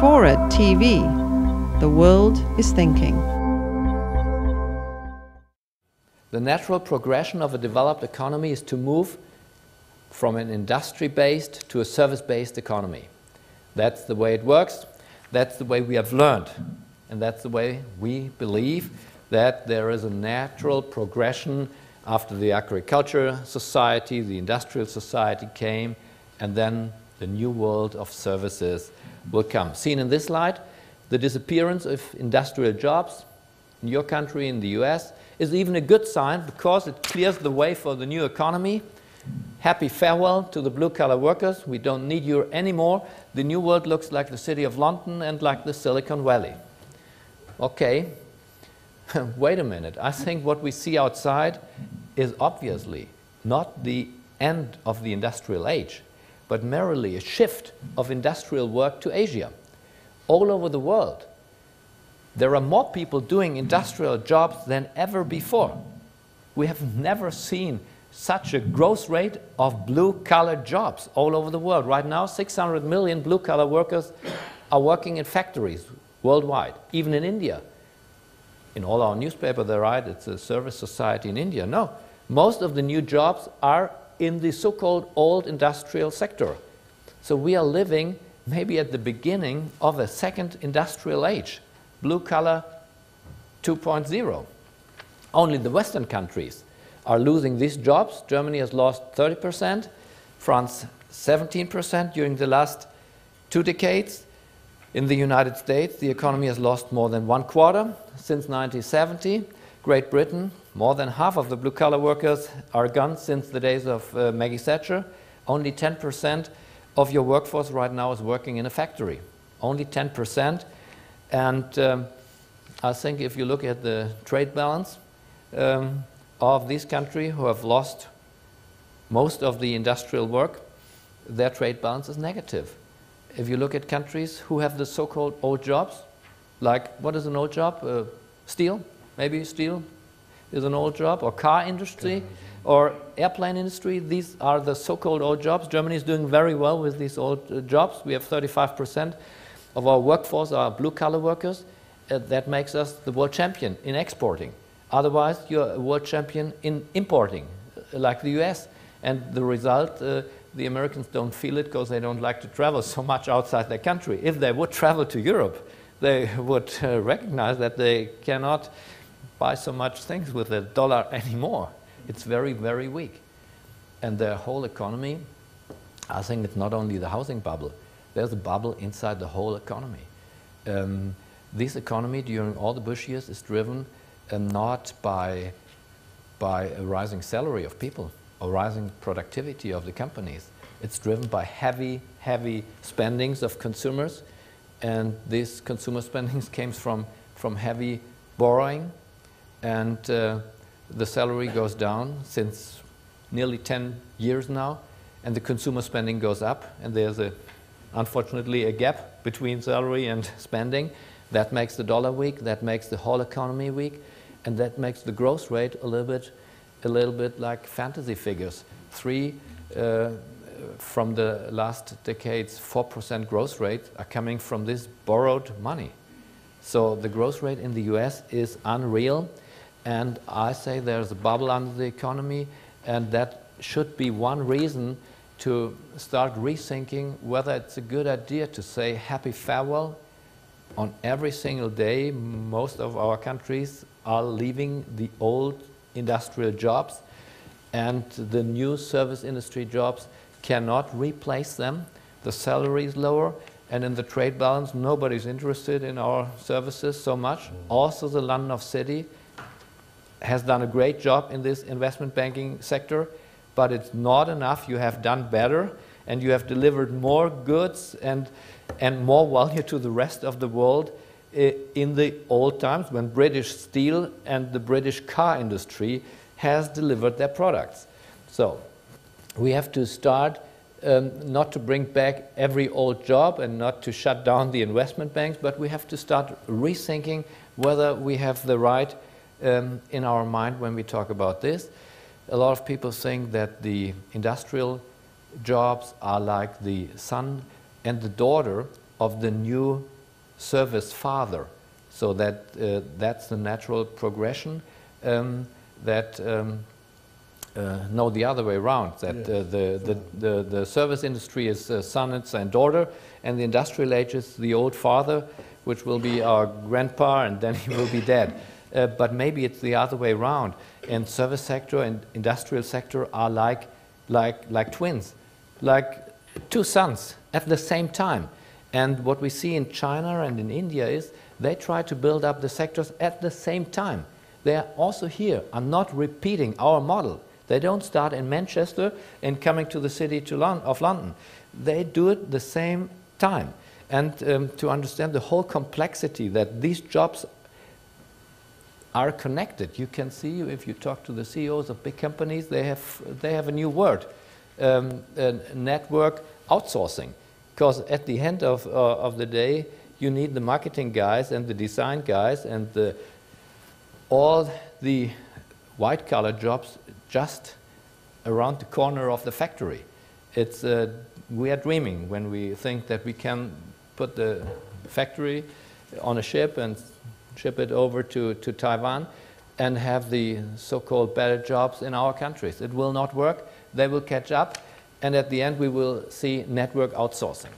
FORA.tv. The world is thinking. The natural progression of a developed economy is to move from an industry-based to a service-based economy. That's the way it works. That's the way we have learned. And that's the way we believe that there is a natural progression after the agricultural society, the industrial society came, and then the new world of services will come. Seen in this slide, the disappearance of industrial jobs in your country, in the US, is even a good sign because it clears the way for the new economy. Happy farewell to the blue-collar workers. We don't need you anymore. The new world looks like the city of London and like the Silicon Valley. Okay, wait a minute. I think what we see outside is obviously not the end of the industrial age, but merely a shift of industrial work to Asia. All over the world, there are more people doing industrial jobs than ever before. We have never seen such a growth rate of blue-collar jobs all over the world. Right now, 600 million blue-collar workers are working in factories worldwide, even in India. In all our newspapers, they write it's a service society in India. No, most of the new jobs are in the so-called old industrial sector. So we are living maybe at the beginning of a second industrial age, blue-collar 2.0. Only the Western countries are losing these jobs. Germany has lost 30%, France 17% during the last 2 decades. In the United States, the economy has lost more than 1/4 since 1970. Great Britain, more than half of the blue-collar workers are gone since the days of Maggie Thatcher. Only 10% of your workforce right now is working in a factory. Only 10%. And I think if you look at the trade balance of these countries who have lost most of the industrial work, their trade balance is negative. If you look at countries who have the so-called old jobs, like what is an old job? Steel? Maybe steel is an old job, or car industry, or airplane industry. These are the so-called old jobs. Germany is doing very well with these old jobs. We have 35% of our workforce are blue-collar workers. That makes us the world champion in exporting. Otherwise, you're a world champion in importing, like the US. And the result, the Americans don't feel it because they don't like to travel so much outside their country. If they would travel to Europe, they would recognize that they cannot buy so much things with the dollar anymore. It's very, very weak. And the whole economy, I think it's not only the housing bubble. There's a bubble inside the whole economy. This economy during all the Bush years is driven not by a rising salary of people or rising productivity of the companies. It's driven by heavy, heavy spendings of consumers. And this consumer spendings came from heavy borrowing. And the salary goes down since nearly 10 years now. And the consumer spending goes up. And there's unfortunately a gap between salary and spending. That makes the dollar weak. That makes the whole economy weak. And that makes the growth rate a little bit like fantasy figures. From the last decades, 4% growth rate are coming from this borrowed money. So the growth rate in the US is unreal. And I say there's a bubble under the economy. And that should be one reason to start rethinking whether it's a good idea to say happy farewell on every single day. Most of our countries are leaving the old industrial jobs, and the new service industry jobs cannot replace them. The salary is lower, and in the trade balance, nobody's interested in our services so much. Also, the London City has done a great job in this investment banking sector, but it's not enough. You have done better, and you have delivered more goods and more value to the rest of the world in the old times when British steel and the British car industry has delivered their products. So we have to start not to bring back every old job and not to shut down the investment banks, but we have to start rethinking whether we have the right in our mind when we talk about this. A lot of people think that the industrial jobs are like the son and the daughter of the new service father. So that that's the natural progression. No, the other way around. That the service industry is son and daughter, and the industrial age is the old father, which will be our grandpa, and then he will be dead. But maybe it's the other way around. And service sector and industrial sector are like twins, like two sons at the same time. And what we see in China and in India is they try to build up the sectors at the same time. They are also here are not repeating our model. They don't start in Manchester and coming to the city of London. They do it the same time. And to understand the whole complexity that these jobs are connected, you can see if you talk to the CEOs of big companies, they have a new word, network outsourcing. Because at the end of the day, you need the marketing guys and the design guys and all the white-collar jobs just around the corner of the factory. It's we are dreaming when we think that we can put the factory on a ship and ship it over to Taiwan and have the so-called better jobs in our countries. It will not work. They will catch up, and at the end we will see network outsourcing.